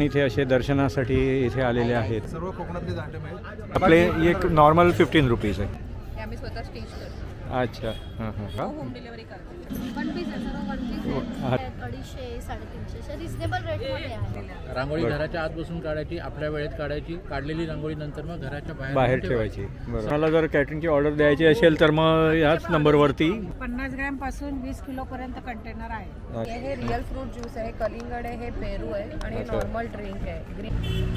पण इथे असे दर्शनासाठी इथे आलेले आहेत। सर्व कोकणातले आयटम आहेत आपले एक नॉर्मल 15 रुपीज आहे। ते आम्ही स्वतः स्टिच करतो। अच्छा हां हां होम डिलिव्हरी करतो। वन पीस आहे सर्व वन पीस आहे 250 350 रिजनेबल रेट मध्ये आहे। रांगोळी घराच्या आत बसून काढायची, आपल्या वेळेत काढायची, काढलेली रांगोळी नंतर मग घराच्या बाहेर ठेवायची। बरोबर। मला जर कॅटरिंगची ऑर्डर द्यायची असेल तर मग ह्याच नंबरवरती 50 ग्रॅम पासून 20 किलो पर्यंत कंटेनर आहे। हे रिअल फ्रूट ज्यूस आहे, कलिंगड आहे, हे पेरू आहे आणि नॉर्मल ड्रिंक आहे ग्रीन।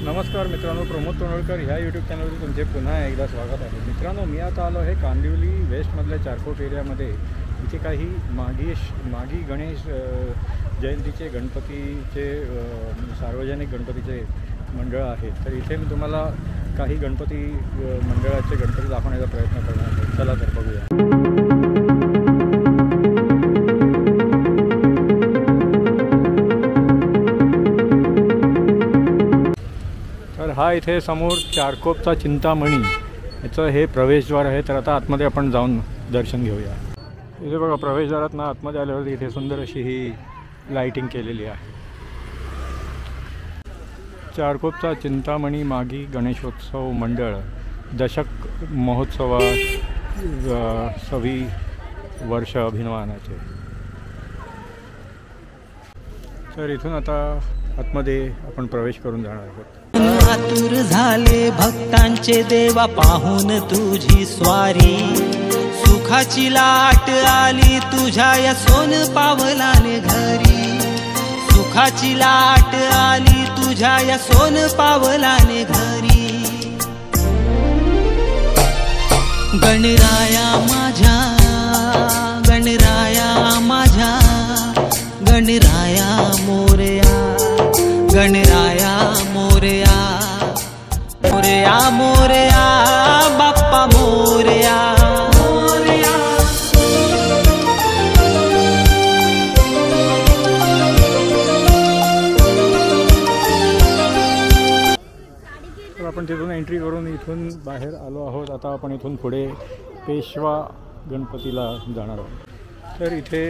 नमस्कार मित्रांनो, प्रमोद तोंडवळकर ह्या यूट्यूब चॅनलवर तुमचे पुन्हा एकदा स्वागत आहे। मित्रांनो, मी आता आलो आहे कांदिवली वेस्टमधल्या चारकोट एरियामध्ये। इथे काही मागी गणेश जयंतीचे गणपतीचे सार्वजनिक गणपतीचे मंडळ आहेत। तर इथे मी तुम्हाला काही गणपती मंडळाचे गणपती दाखवण्याचा प्रयत्न करणार आहे। चला तर बघूया। तर हा इथे समोर चारकोपचा चिंतामणी याचं हे प्रवेशद्वार आहे। तर आता आतमध्ये आपण जाऊन दर्शन घेऊया। इथे बघा, प्रवेशद्वारात ना आतमध्ये आल्यावरती इथे सुंदर अशी ही लाइटिंग केलेली आहे। चारकोपचा चिंतामणी मागी गणेशोत्सव मंडळ दशक महोत्सवा 6वी वर्ष अभिनवानाचे। तर इथून आता आतमध्ये आपण प्रवेश करून जाणार आहोत। आतुर झाले भक्तांचे देवा पाहून तुझी स्वारी, सुखाची लाट आली तुझ्या या सोन पावलाने घरी, सुखाची लाट आली तुझ्या या सोन पावलाने घरी। गणराया माझ्या, गणराया माझ्या, गणराया मोरया, गणराया मोरया, मोरया मोरया बाप्पा मोरया। आपण तिथून एंट्री करून इथून बाहेर आलो आहोत। आता आपण इथून पुढे पेशवा गणपतीला जाणार आहोत। तर इथे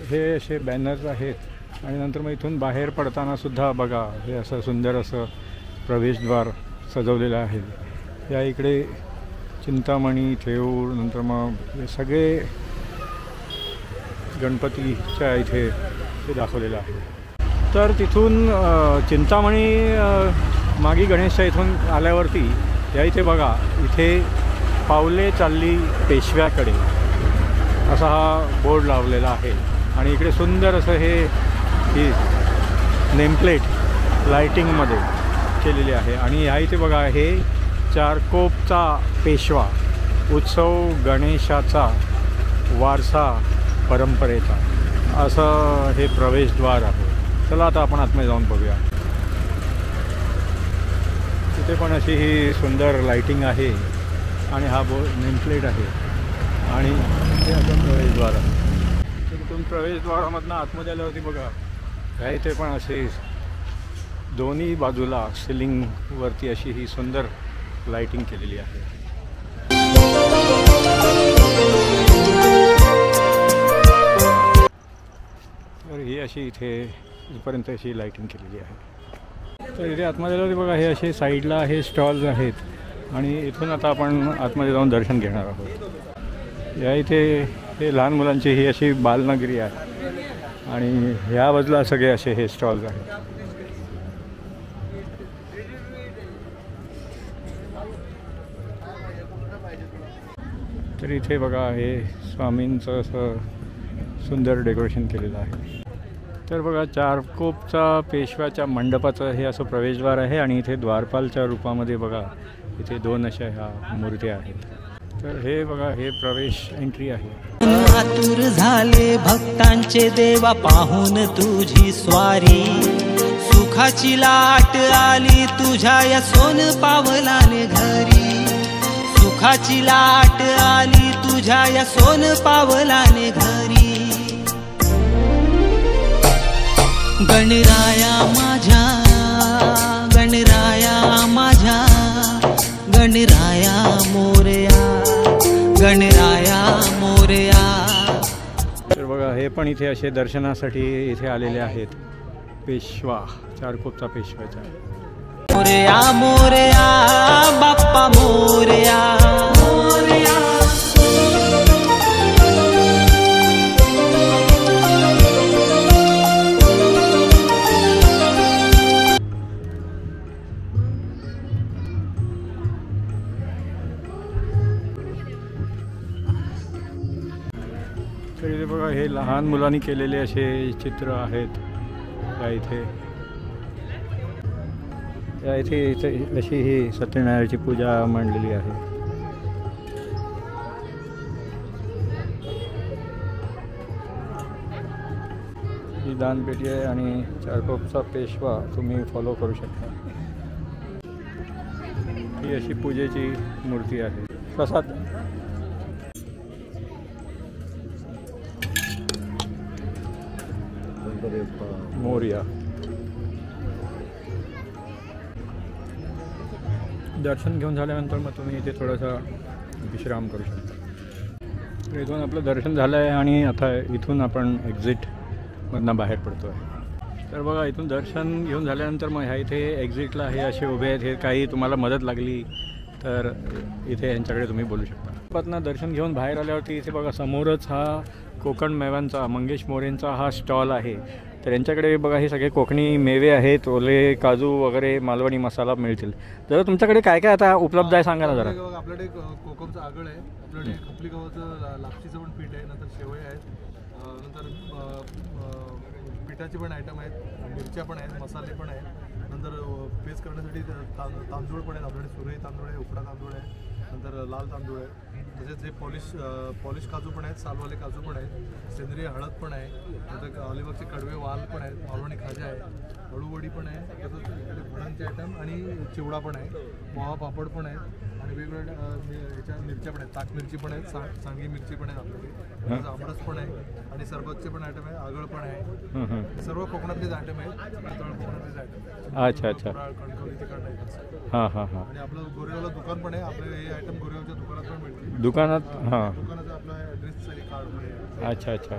हे असे बॅनर्स आहेत आणि नंतर मग इथून बाहेर पडताना सुद्धा बघा, हे असं सुंदर असं प्रवेशद्वार सजवलेलं आहे। या इकडे चिंतामणी, थेऊर, नंतर मग हे सगळे गणपतीच्या इथे ते दाखवलेलं आहे। तर तिथून चिंतामणी मागी गणेशच्या इथून आल्यावरती या इथे बघा, इथे पावले चालली पेशव्याकडे असा हा बोर्ड लावलेला आहे आणि इकडे सुंदर असं ही नेमप्लेट लाइटिंगमध्ये केलेली आहे। आणि ह्या इथे बघा, हे चारकोपचा पेशवा उत्सव गणेशाचा वारसा परंपरेचा असं हे प्रवेशद्वार आहे। चला आता आपण आतमध्ये जाऊन बघूया। इथे पण अशी ही सुंदर लाइटिंग आहे आणि हा नेमप्लेट आहे आणि हे असं प्रवेशद्वार आहे। तिथून प्रवेशद्वारामधनं आतमध्ये आल्यावरती बघा, ह्या इथे पण असे दोन्ही बाजूला सिलिंगवरती अशी ही सुंदर लाइटिंग केलेली आहे। तर ही अशी इथे इथपर्यंत अशी लाइटिंग केलेली आहे। तर इथे आतमध्ये बघा, हे असे साईडला हे स्टॉल्स आहेत आणि इथून आता आपण आतमध्ये जाऊन दर्शन घेणार आहोत। या इथे हे लहान मुलांची ही अशी बालनगरी आहे आणि ह्या बाजूला सगळे असे हे स्टॉल्स आहेत। तर इथे बघा, हे स्वामींचं असं सुंदर डेकोरेशन केलेलं आहे। तर बघा, चारकोपचा पेशव्याच्या मंडपाचं हे असं प्रवेशद्वार आहे आणि इथे द्वारपालच्या रूपामध्ये बघा, इथे 2 अशा ह्या मूर्त्या आहेत। तर हे बघा, हे प्रवेश एंट्री आहे। आतुर झाले भक्तांचे देवा पाहून तुझी स्वारी, सुखाची लाट आली तुझ्या या सोन पावलाने घरी, सुखाची लाट आली तुझ्या या सोन पावलाने घरी। गणराया माझ्या, गणराया माझ्या, गणराया मोरया, गणराया मोरया। तर बघा, हे पण इथे असे दर्शनासाठी इथे आलेले आहेत। पेशवा, चारकोपचा पेशवाचा. मोरया मोरया बाप्पा मोरया मोरया. तर इथे बघा हे लहान मुलांनी केलेले असे चित्र आहेत या इथे अशी ही सत्यनारायणाची पूजा मांडलेली आहे. ही दानपेटी आहे आणि चारकोपचा पेशवा तुम्ही फॉलो करू शकता. ही अशी पूजेची मूर्ती आहे. प्रसाद मोरया. दर्शन घेऊन झाल्यानंतर मग तुम्ही इथे थोडासा विश्राम करू शकता. तर इथून आपलं दर्शन झालं आहे आणि आता इथून आपण एक्झिटमधनं बाहेर पडतो आहे. तर बघा इथून दर्शन घेऊन झाल्यानंतर मग ह्या इथे एक्झिटला हे असे उभे आहेत. हे काही तुम्हाला मदत लागली तर इथे यांच्याकडे तुम्ही बोलू शकता. पत्ना दर्शन घेऊन बाहेर आल्यावरती इथे बघा समोरच हा कोकण मेव्यांचा मंगेश मोरेंचा हा स्टॉल आहे. तर यांच्याकडे बघा हे सगळे कोकणी मेवे आहेत, ओले काजू वगैरे मालवणी मसाला मिळतील. जरा तुमच्याकडे काय काय आता उपलब्ध आहे सांगा ना जरा. आपल्याकडे कोकमचं आगळ आहे, आपल्याकडे खपली गव्हाचं लापशीचं पण पीठ आहे, नंतर शेवळे आहेत, नंतर पिठाचे पण आयटम आहेत, मिरच्या पण आहेत, मसाले पण आहेत, नंतर पेस्ट करण्यासाठी तांदूळ पण आहेत. आपल्याकडे सुरई तांदूळ आहे, उकडा तांदूळ आहे, नंतर लाल तांदूळ आहे, तसेच हे पॉलिश काजू पण आहेत, सालवाले काजू पण आहेत, सेंद्रिय हळद पण आहे, नंतर अलिबागचे कडवे वाल पण आहेत, मालवणी खाजा आहे, अळूवडी पण आहे, तसंच फळांचे आयटम आणि चिवडा पण आहे, पोहा पापड पण आहेत आणि वेगवेगळ्या ह्याच्या मिरच्या पण आहेत, ताक मिरची पण आहेत, सांडगी मिरची पण आहे आपल्याकडे, आमरस पण आहे आणि सरबतचे पण आयटम आहे, आगळ पण आहे. सर्व कोकणातलेच आयटम आहेत, कोकणातलेच आयटम. अच्छा अच्छा. कणकवली तिकडं आहे. हां हां हां. आणि आपलं गोरेगावला दुकान पण आहे, आपले हे आयटम गोरेगावच्या दुकानात पण मिळतील. दुकानात हां. दुकानाचा आपला ॲड्रेस आणि कार्ड पण आहे. अच्छा अच्छा.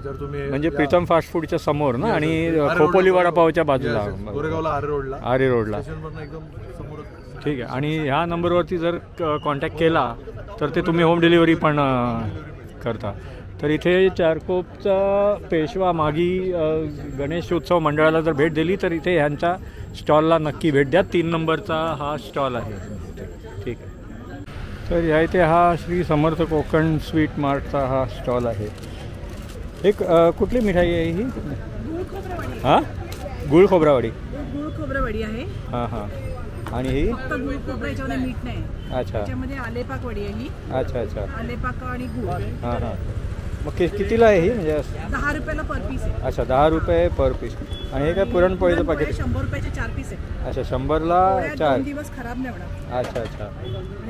जर तुम्ही म्हणजे प्रीतम फास्ट फूडच्या समोर ना आणि खोपोली वडापावच्या बाजूला गोरेगावला आरे रोडला स्टेशनवरनं एकदम समोर. ठीक आहे. आणि ह्या नंबरवरती जर कॉन्टॅक्ट केला तर ते तुम्ही होम डिलिव्हरी पण करता. तर इथे चारकोपचा पेशवा मागी गणेश उत्सव मंडळाला जर भेट दिली तर इथे ह्यांच्या स्टॉलला नक्की भेट द्या. 3 नंबरचा हा स्टॉल आहे. ठीक आहे. तर ह्या इथे हा श्री समर्थ कोकण स्वीट मार्टचा हा स्टॉल आहे. एक कुठली मिठाई आहे ही? हां गुळ खोबरावडी. गुळ खोबरावडी आहे. हां हां. आणि ही फक्त गुळ खोबरा, याच्यामध्ये मीठ नाही. अच्छा. त्याच्यामध्ये आलेपाक वडी आहे ही. अच्छा अच्छा. आलेपाक आणि गुळ. हां हां. मग कितीला आहे ही म्हणजे? 10 रुपयाला पर पीस आहे. अच्छा 10 रुपये पर पीस. आणि हे काय पुरणपोळीचं पाकिट? 100 रुपयाचे 4 पीस आहे. अच्छा 100ला 4. 2 दिवस खराब नाही होणार. अच्छा अच्छा.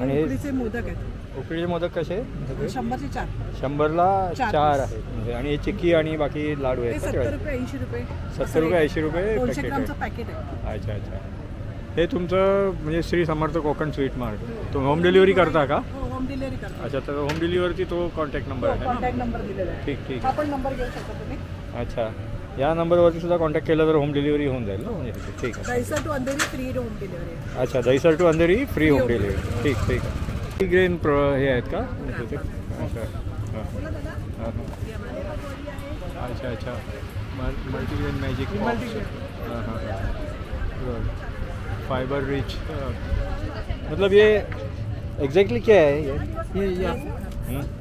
आणि हे उकडीचे मोदक आहेत. उकडीचे मोदक कसे? 100चे 4. 100ला 4 आहेत म्हणजे. आणि हे चिक्की आणि बाकी लाडू आहेत का? 70 रुपये 80 रुपये. 70 रुपये 80 रुपये 200 पॅकेट ग्रामचं आहे. पॅकेट आहे. अच्छा अच्छा. हे तुमचं म्हणजे श्री समर्थ कोकण स्वीट मार्ट. तुम्ही होम डिलिव्हरी करता का? हो होम डिलिव्हरी करतो. अच्छा. तर होम डिलिव्हरीची तो कॉन्टॅक्ट नंबर आहे ना? कॉन्टॅक्ट नंबर दिलेला आहे. ठीक ठीक. हा पण नंबर घेऊ शकता तुम्ही. अच्छा. या नंबरवरती सुद्धा कॉन्टॅक्ट केला तर होम डिलिव्हरी होऊन जाईल ना म्हणजे? ठीक आहे. Dahisar to Andheri free home delivery. अच्छा Dahisar to Andheri free home delivery. ठीक ठीक आहे. मल्टीग्रेन हे आहेत का? अच्छा हां हां. अच्छा अच्छा. मल्टीग्रेन मॅजिक हां हां. फाइबर रिच मतलब ये एग्जैक्टली क्या है ये?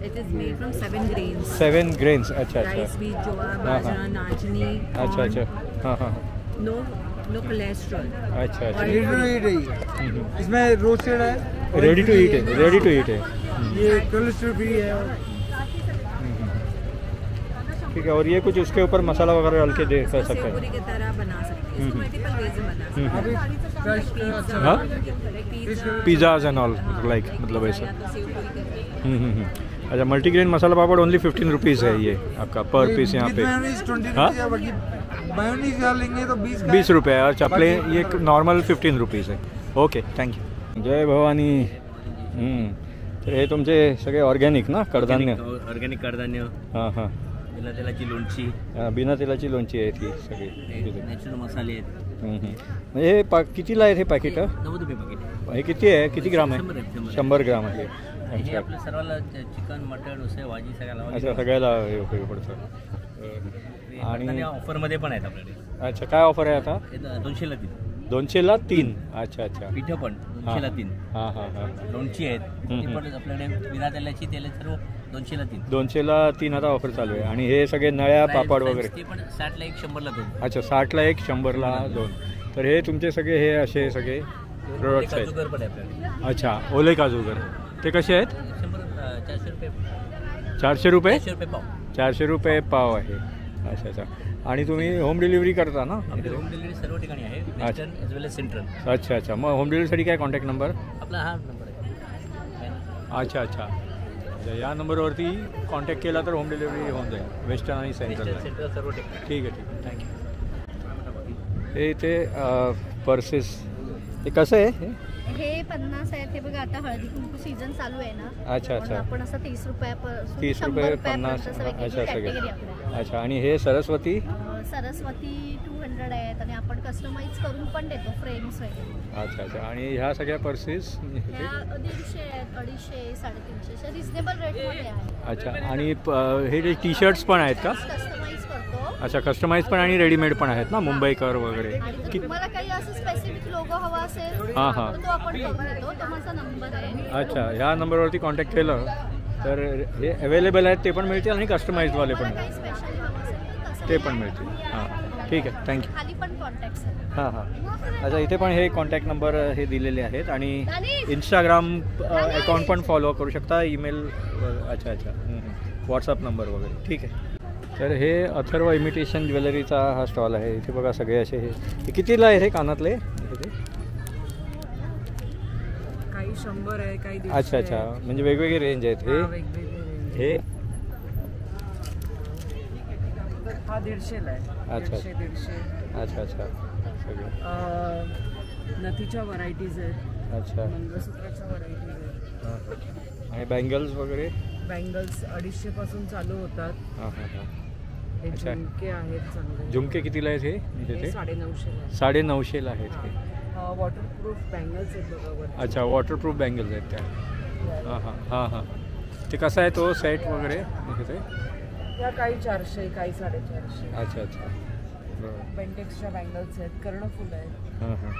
It is made from 7 grains. 7 grains. अच्छा अच्छा. Rice, wheat, jowar, bajra, najni. अच्छा अच्छा. हाँ हाँ. No cholesterol. अच्छा अच्छा. रेडी टू ईट है, इसमें रोस्टेड है, रेडी टू ईट है. रेडी टू ईट है. ये कोलेस्ट्रॉल फ्री है. ठीक है. और ये कुछ उसके ऊपर मसाला वगैरह डाल के दे कर सकते हैं. पूरी की तरह बना सकते हैं. इसको मल्टीपल वेज में बना सकते हैं. हाँ pizza, pizzas end all like मतलब ऐसा. अच्छा. Multigrain masala papad only 15 rupees है ये आपका पर पीस यहाँ पे. हाँ 20 डालेंगे तो 20 रुपये. अच्छा प्लेन ये नॉर्मल 15 रुपीज़ है. Okay thank you. जय भवानी. तर हे तुमचे सगळे ऑर्गॅनिक ना कडधान्य? ऑर्गॅनिक कडधान्य. हां हां. बिना तेलाची लोणची, बिना तेलाची लोणची आहे ती सगळी. नॅचरल मसाले आहेत. म्हणजे हे कितीला आहेत हे पॅकेट? 90 रुपये पॅकेट. हे किती आहे, किती ग्राम आहे? 100 ग्राम आहे. हे अच्छा आपल्या सर्वाला चिकन, मटण, उसळ, भाजी सगळ्याला अच्छा, सगळ्याला हे उपयोग पडतं. आणि ऑफरमध्ये पण आहेत आपल्याकडे. अच्छा, काय ऑफर आहे आता? 200ला 3. 200ला 3. अच्छा अच्छा. पिठं पण 200ला 3. हां हां हां. लोणची आहेत ती पण आपल्याकडे बिना तेलाची, तेल सर्व 200ला 3. 200ला 3 आता ऑफर चालू आहे. आणि हे सगळे नळ्या पापड वगैरे ते पण 60ला 1, 100ला 2. अच्छा, 60ला 1, 100ला 2. तर हे तुमचे सगळे हे असे सगळे प्रोडक्ट्स आहेत. काजूगर पण आहे आपल्याकडे. अच्छा, ओले काजूगर ते कसे आहेत? 400 रुपये. 400 रुपये? 400 रुपये पाव. 400 रुपये पाव आहे. अच्छा अच्छा. आणि तुम्ही होम डिलिव्हरी करता ना? आपली होम डिलिव्हरी सर्व ठिकाणी आहे, वेस्टर्न एज वेल एज सेंट्रल. अच्छा अच्छा. मग होम डिलिव्हरीसाठी काय कॉन्टॅक्ट नंबर? आपला हा नंबर आहे. अच्छा अच्छा. या नंबरवरती कॉन्टॅक्ट केला तर होम डिलिव्हरी होऊन जाईल वेस्टर्न आणि सेंट्रल. सेंट्रल सर्व ठिकाणी. ठीक आहे ठीक आहे, थँक्यू. हे इथे पर्सेस हे कसं आहे? हे 50 आहेत. हे बघा आता हळदी कुंकू सीझन चालू आहे ना. अच्छा अच्छा. आपण असं 30 रुपयापासून 30 रुपये 50. अच्छा सगळे. अच्छा. आणि हे सरस्वती? सरस्वती 200 आहेत आणि आपण कस्टमाइज करून पण देतो फ्रेम्स वगैरे. अच्छा अच्छा. आणि ह्या सगळ्या पर्सेस ह्या 150 आहेत, 250, 350 रिजनेबल रेटमध्ये आहे. अच्छा. आणि हे जे टी शर्ट्स पण आहेत का? कस्टमाइज करतो. अच्छा, कस्टमाइज पण आणि रेडीमेड पण आहेत ना, मुंबईकर वगैरे. आणि तुम्हाला काही असं स्पेसिफिक लोगो हवा असेल हां हां. तर तो आपण करून देतो. तो माझा नंबर आहे. अच्छा, ह्या नंबरवरती कॉन्टॅक्ट केलं तर हे अवेलेबल आहेत ते पण मिळतील आणि कस्टमाइजवाले पण काही स्पेशली हवं असेल तर तसं ते पण मिळतील. हां ठीक आहे, थँक्यू. खाली पण कॉन्टॅक्ट्स आहेत. हां हां. अच्छा, इथे पण हे कॉन्टॅक्ट नंबर हे दिलेले आहेत आणि इंस्टाग्राम अकाउंट पण फॉलो करू शकता, ईमेल. अच्छा अच्छा. व्हॉट्सअप नंबर वगैरे. ठीक आहे. तर हे अथर्व इमिटेशन ज्वेलरीचा हा स्टॉल आहे. इथे बघा सगळे असे हे कितीला आहे हे कानातले? इथे काही 100 आहे, काही 150. अच्छा अच्छा. म्हणजे वेगवेगळे रेंज आहेत हे. हे हा 150ला आहे. अच्छा. 150. अच्छा अच्छा. सगळे नथीच्या व्हरायटीज आहेत. अच्छा. मंगळसूत्राच्या व्हरायटीज आहेत. हां. आणि बँगल्स वगैरे? बँगल्स 250 पासून चालू होतात. हां हां हां. हे अच्छा. झुमके आहेत चांगले. झुमके कितीला आहेत हे? हे इथे 950. 950ला आहेत हे. वॉटरप्रूफ बँगल्स आहेत बघा. अच्छा, वॉटरप्रूफ बँगल्स आहेत त्या. हां हां हां हां. ते कसा आहे तो सेट वगैरे इथे? त्या काही 400, काही 450. अच्छा अच्छा. बरं. बेंटेक्सच्या बँगल्स आहेत, कर्णफुल आहेत. हां हां.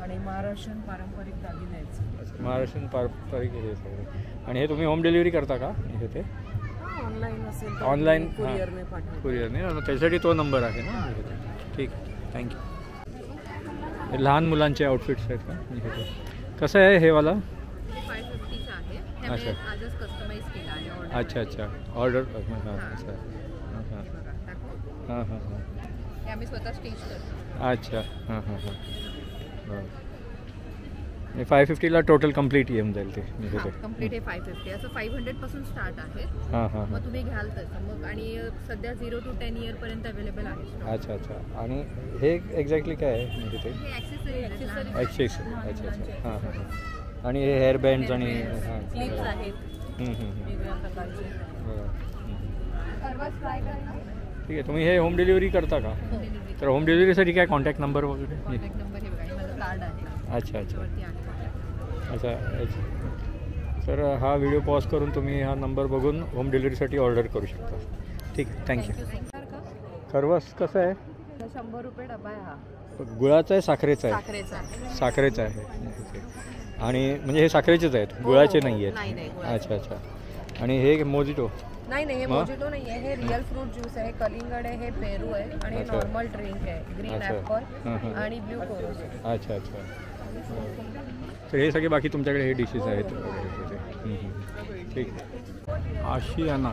आणि महाराष्ट्रीयन पारंपरिक दागिने आहेत. अच्छा, महाराष्ट्रीयन पारंपरिक हे सगळे. आणि हे तुम्ही होम डिलिव्हरी करता का इथे? ऑनलाईन असेल तर ऑनलाईन कुरिअरने पाठवतो. कुरिअरने. त्याच्यासाठी तो नंबर आहे ना इथे. ठीक आहे, थँक्यू. हे लहान मुलांचे आउटफिट्स आहेत का इथे? कसं आहे हे वाला? 550चा आहे. हे अच्छा. मी आजच कस्टमाइज केला आहे ऑर्डर. अच्छा अच्छा. ऑर्डर. हां अच्छा. हां हां दाखवू? हां हां हां. हे आम्ही स्वतः स्टिच करतो. अच्छा. हां हां हां. बरं. 550ला टोटल कम्प्लीट येऊन जाईल ते इथे. कम्प्लीट हे 550 असं 500 पासून स्टार्ट आहे. हां हां. मग तुम्ही घ्याल तसं मग. आणि सध्या 0 to 10 इयर पर्यंत अवेलेबल आहे. अच्छा अच्छा. आणि हे एक्झॅक्टली काय आहे इथे? हे ॲक्सेसरीज ॲक्सेस. अच्छा अच्छा. हां हां हां. आणि हे हेअर बँड्स आणि हां क्लिप्स आहेत बरं. वेगवेगळ्या प्रकारचे. ठीक आहे. तुम्ही हे होम डिलिव्हरी करता का? तर होम डिलिव्हरीसाठी काय कॉन्टॅक्ट नंबर वगैरे? कॉन्टॅक्ट नंबर हे बघा, माझं कार्ड आहे. अच्छा अच्छा. वरती आहे contact. अच्छा. तर हा व्हिडिओ पॉज करून तुम्ही हा नंबर बघून होम डिलिव्हरीसाठी ऑर्डर करू शकता. ठीक आहे, थँक्यू. खरवस कसं आहे? 100 रुपये डबा आहे हा. गुळाचा आहे साखरेचा आहे? साखरेचा आहे. साखरेचा आहे. आणि म्हणजे हे साखरेचेच आहेत, गुळाचे नाही आहेत? नाही. अच्छा अच्छा. आणि हे मोजिटो? नाही हे मोजिटो नाही आहे. हे रिअल फ्रूट ज्यूस आहे. कलिंगड आहे. हे पेरू आहे. आणि अच्छा. नॉर्मल ड्रिंक आहे. ग्रीन अच्छा. ॲपल आणि ब्ल्यू कोरोस. अच्छा अच्छा. तर हे सगळे बाकी तुमच्याकडे हे डिशेस आहेत ठीक आहे. आशियाना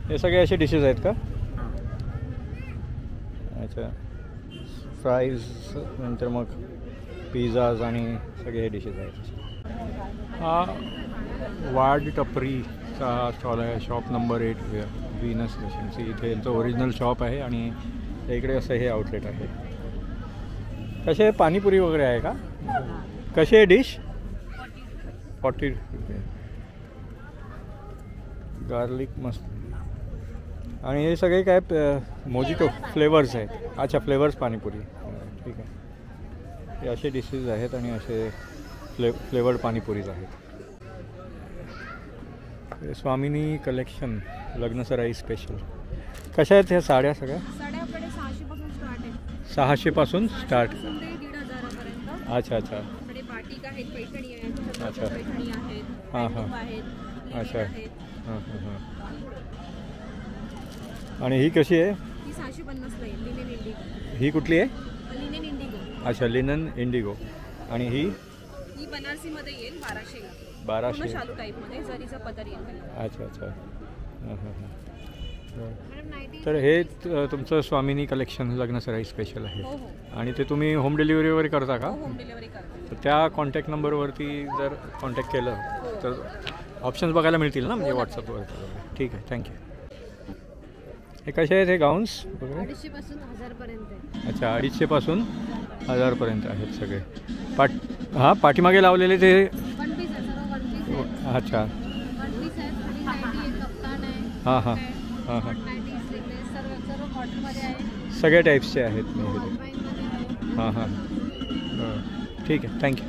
हे सगळे असे डिशेस आहेत का? अच्छा. फ्राईज नंतर मग पिझ्झाज आणि सगळे हे डिशेस आहेत. हा वाड टपरीचा हा स्टॉल आहे. Shop number 8 Venus residency. इथे यांचं ओरिजिनल शॉप आहे आणि इकडे असं हे आउटलेट आहे. कसे पाणीपुरी वगैरे आहे का? कशी आहे डिश? 40 रुपये. गार्लिक मस्त आणि हे सगळे काय मोजितो फ्लेवर्स आहेत. अच्छा, फ्लेवर्स पाणीपुरी. ठीक आहे. हे असे डिशेस आहेत आणि असे फ्लेवर्ड पाणीपुरीज आहेत. स्वामिनी कलेक्शन लग्नसराई स्पेशल. कशा आहेत ह्या साड्या सगळ्या? साड्या आपल्याकडे 600 पासून स्टार्ट आहे. 600 पासून स्टार्ट. 1,500 पर्यंत. अच्छा अच्छा. आपल्याकडे बाटिक आहेत, पैठणी आहेत, अच्छा. पैठणी आहेत, हां हां. टॉप आहेत, लिनिन अच्छा. आहेत. हां हां हां. आणि ही कशी आहे? ही 650 ला येईल. Linen Indigo. ही कुठली आहे? Linen Indigo. अच्छा, लिनन इंडिगो. आणि ही ही बनारसीमध्ये येईल 1200 ला. 1200. पूर्ण शालू टाईपमध्ये जरीचा पदर येईल. अच्छा अच्छा. हां हां हां. Madam nightie. तर हे तुमचं स्वामिनी कलेक्शन लग्नसराई स्पेशल आहे. हो हो आणि ते तुम्ही होम डिलिव्हरी वगैरे करता का? होम डिलिव्हरी करतो. तर त्या कॉन्टॅक्ट नंबरवरती जर कॉन्टॅक्ट केलं तर ऑप्शन्स बघायला मिळतील ना, म्हणजे व्हॉट्सअपवर. ठीक आहे, थँक्यू. हे कसे आहेत हे गाऊन्स वगैरे? 250 पासून 1000 पर्यंत आहे. अच्छा, 250 पासून 1000 पर्यंत आहेत सगळे. हां, पाठीमागे लावलेले ते. वन पीस आहे, सर्व वन पीस आहे. अच्छा. वन पीस आहे, आणि नाईटी आहे, कप्तान आहे. हां हां हां हां. नाईटी स्लीवलेस सर्व कॉटनमध्ये आहे. सगळ्या टाईप्सचे आहेत म्हणजे. ऑनलाईनमध्ये आहे. हां हां. ठीक आहे, थँक्यू.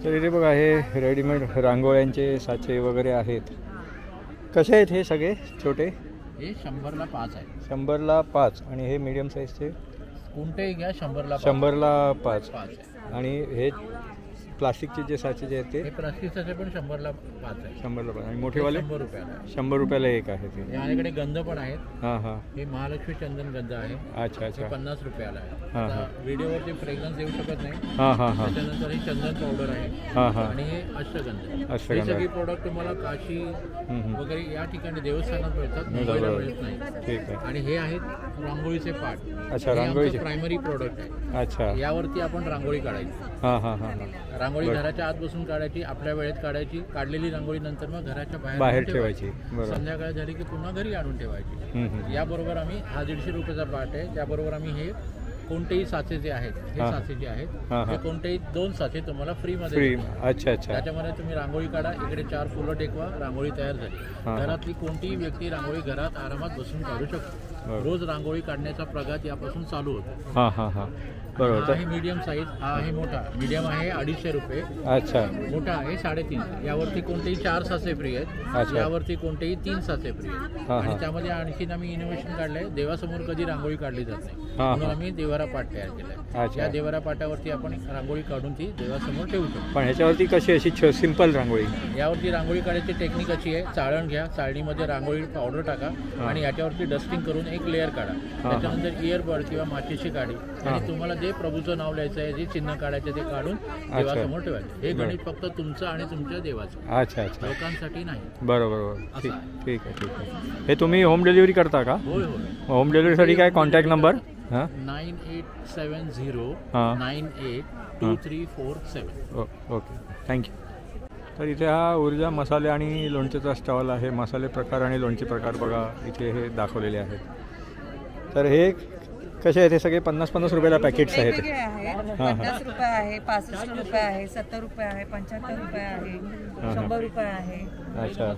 तर इथे बघा, हे रेडीमेड रांगोळ्यांचे साचे वगैरे आहेत. कसे आहेत हे सगळे छोटे? हे 100ला 5 आहे. 100ला 5. आणि हे मीडियम साईजचे कोणतेही घ्या 100ला 5. 5 आहे. आणि हे प्लास्टिकचे जे साचे जे आहेत ते हे प्लास्टिकचे पण 100ला 5 आहे. 100ला 5. आणि मोठेवाले 100 रुपयाला आहे. 100 रुपयाला एक आहे ते. माझ्याकडे गंध पण आहेत. हां हां. हे महालक्ष्मी चंदन गंध आहे. अच्छा हे अच्छा. 50 रुपयाला आहे. हां, आता हां. व्हिडिओवरती फ्रेग्रन्स येऊ शकत नाही. हां हां हां. त्याच्यानंतर ही चंदन पावडर आहे. हां हां. आणि हे अष्टगंध. अष्टगंध. ही सगळी प्रोडक्ट तुम्हाला काशी वगैरे या ठिकाणी देवस्थानात मिळतात, मुंबईला मिळत नाही. ठीक आहे. आणि हे आहेत रांगोळीचे पाट. अच्छा, रांगोळीचे प्रायमरी प्रोडक्ट आहे. अच्छा. यावरती आपण रांगोळी काढायची. हां हां हां हां. रांगोळी घराच्या आत बसून काढायची, आपल्या वेळेत काढायची. काढलेली रांगोळी नंतर मग घराच्या बाहेर ठेवायची. बरोबर. संध्याकाळ झाली की पुन्हा घरी आणून ठेवायची. याबरोबर आम्ही हा 150 रुपयाचा पाट आहे. त्याबरोबर आम्ही हे कोणतेही साचे जे आहेत, हे साचे जे आहेत, हे कोणतेही 2 साचे तुम्हाला फ्रीमध्ये फ्री. देतो. अच्छा अच्छा. त्याच्यामध्ये तुम्ही रांगोळी काढा, इकडे 4 फुलं टेकवा, रांगोळी तयार झाली. घरातली कोणतीही व्यक्ती रांगोळी घरात आरामात बसून काढू शकतो. रोज रांगोळी काढण्याचा प्रघात यापासून चालू होतो. हां हां हां. बरोबर. हा आहे मीडियम साईज, हा आहे मोठा. मीडियम आहे 250 रुपये. अच्छा. मोठा आहे 350. यावरती कोणतेही 4 साचे फ्री आहेत. अच्छा. यावरती कोणतेही 3 साचे फ्री आहेत. हां आणि हां. त्यामध्ये आणखीन आम्ही इनोव्हेशन काढलंय. देवासमोर कधी रांगोळी काढली जात नाही, हां, म्हणून हां. आम्ही देवारा पाट तयार केलाय. अच्छा. या देवारा पाटावरती आपण रांगोळी काढून ती देवासमोर ठेवू शकतो. पण ह्याच्यावरती कशी अशी सिंपल रांगोळी? यावरती रांगोळी काढायची टेक्निक अशी आहे, चाळण घ्या, चाळणीमध्ये रांगोळी पावडर टाका आणि याच्यावरती डस्टिंग करून एक लेअर काढा. त्याच्यानंतर इयरबड किंवा माचीची काढी आणि तुम्हाला जे प्रभूचं नाव लिहायचं आहे, जे चिन्ह काढायचं ते काढून देवासमोर ठेवायचं. हे गणित फक्त तुमचं आणि तुमच्या देवाचं, अच्छा अच्छा. लोकांसाठी नाही. बरोबर बरोबर. ठीक ठीक आहे ठीक आहे. हे तुम्ही होम डिलिव्हरी करता का? होय होय. होम डिलिव्हरीसाठी काय कॉन्टॅक्ट नंबर? हां. 9870 हां. 982347. Okay, thank you. तर इथे हा ऊर्जा मसाले आणि लोणचेचा स्टॉल आहे. मसाले प्रकार आणि लोणचे प्रकार बघा इथे हे दाखवलेले आहेत. तर हे कसे आहेत? हे सगळे 50-50 रुपयाला पॅकेट्स आहेत. वेगवेगळे आहेत. 50 रुपये आहे, 65 रुपये आहे, 70 रुपये आहे, 75 रुपये आहे, 100 रुपये आहे. अच्छा,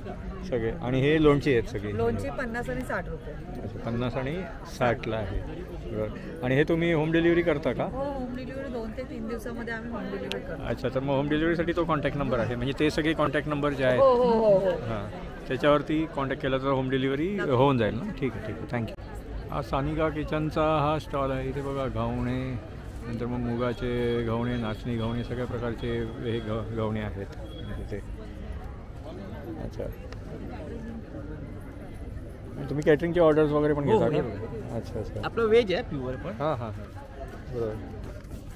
सगळे. आणि हे लोणचे आहेत सगळे? लोणचे 50 आणि 60 रुपये. अच्छा, 50 आणि 60ला आहे. बरं. आणि हे तुम्ही होम डिलिव्हरी करता का? हो, होम डिलिव्हरी 2 ते 3 दिवसामध्ये आम्ही होम डिलिव्हरी करतो. अच्छा, तर मग होम डिलिव्हरीसाठी तो कॉन्टॅक्ट नंबर आहे, म्हणजे ते सगळे कॉन्टॅक्ट नंबर जे आहेत हो हो हो हो. हां, त्याच्यावरती कॉन्टॅक्ट केला तर होम डिलिव्हरी होऊन जाईल ना? ठीक आहे ठीक आहे, थँक्यू. हा सानिका किचनचा हा स्टॉल आहे. इथे बघा घावणे, नंतर मग मुगाचे घावणे, नाचणी घावणे, सगळ्या प्रकारचे हे घावणे आहेत इथे. अच्छा, तुम्ही कॅटरिंगचे ऑर्डर्स वगैरे पण घेता का? अच्छा अच्छा. आपलं व्हेज आहे प्युअर पण. हां हां हां, बरोबर.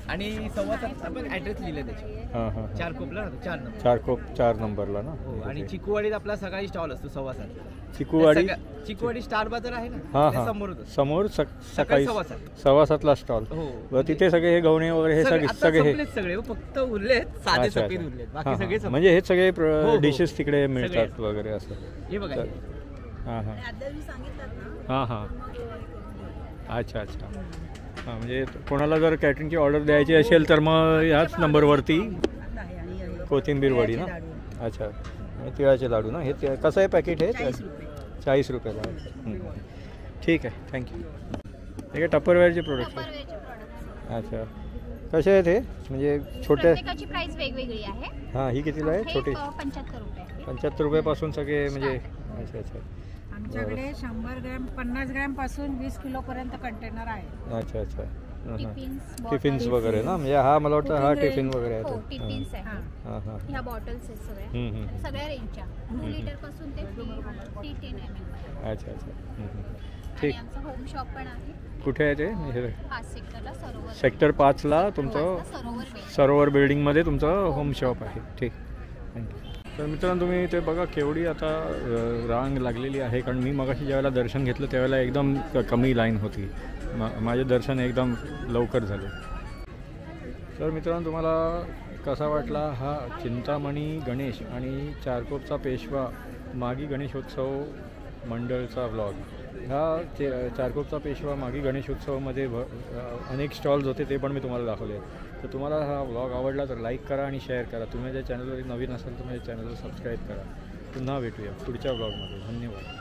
आणि 7:15 आपण ॲड्रेस लिहिले त्याचे. हां हां. 4 कोपला ना, 4 नंबर. 4 नंबरला ना? हो. आणि चिकूवाडीत आपला सकाळी स्टॉल असतो 7:15. चिकूवाडी? चिकूवाडी स्टार बाजार आहे ना, हां त्या हां, समोर होतं. समोर सकाळी 7:15. 7:15ला स्टॉल. हो. तिथे सगळे हे गवणे वगैरे हे आता सगळे संपलेत सगळे, फक्त उरलेत साधे अच्छा, सफेद अच्छा. उरलेत, हां, बाकी सगळे हां. म्हणजे हे सगळे हो. डिशेस तिकडे सगळे मिळतात वगैरे असं. हे बघा तर- हां हां हां हां. अच्छा अच्छा. हां, म्हणजे कोणाला जर कॅटरिंगची ऑर्डर द्यायची असेल तर मग ह्याच नंबरवरती कोथिंबीर वडी ना? अच्छा, आणि तिळाचे लाडू ना? हे कसं आहे पॅकेट? हे 40 रुपयाला. ठीक आहे, थँक्यू. हे काय टप्परवेअरचे प्रोडक्ट आहे? टपरवेअरचे प्रोडक्ट अच्छा, कसे आहेत हे? म्हणजे छोटे. प्रत्येकाची प्राइस वेगवेगळी आहे. हां, ही कितीला आहे? हे छोटी 75 रुपये. 75 रुपयापासून सगळे म्हणजे. अच्छा अच्छा आमच्याकडे 100 ग्रॅम 50 ग्रॅम पासून 20 किलो पर्यंत कंटेनर आहे. अच्छा अच्छा. टिफिन्स टिफिन्स वगैरे ना, म्हणजे हा मला वाटतं हा टिफिन वगैरे आहे हो, तो. टिफिन्स आहे. हां हां. ह्या बॉटल्स आहेत सगळ्या. सगळ्या रेंजच्या 2 लिटर पासून ते 10 ml. अच्छा अच्छा. आणि ठीक. आमचं होम शॉप पण आहे. कुठे आहे ते? 5 सेक्टरला सरोवर. सेक्टर 5ला तुमचं सरोवर building. सरोवर बिल्डिंगमध्ये तुमचं होम शॉप आहे. ठीक, थँक्यू. तर मित्रांनो, तुम्ही ते बघा केवढी आता रांग लागलेली आहे. कारण मी मगाशी ज्यावेळेला दर्शन घेतलं त्यावेळेला एकदम कमी लाईन होती. माझे दर्शन एकदम लवकर झाले. तर मित्रांनो, तुम्हाला कसा वाटला हा चिंतामणी गणेश आणि चारकोपचा पेशवा मागी गणेशोत्सव मंडळचा व्लॉग? ह्या चारकोपचा पेशवा मागी गणेशोत्सवामध्ये अनेक स्टॉल्स होते, ते पण मी तुम्हाला दाखवले. तर तुम्हाला हा व्लॉग आवडला तर लाईक करा आणि शेअर करा. तुम्ही माझ्या चॅनलवर नवीन असाल तर माझ्या चॅनलला सबस्क्राईब करा. पुन्हा भेटूया पुढच्या व्लॉगमध्ये. धन्यवाद.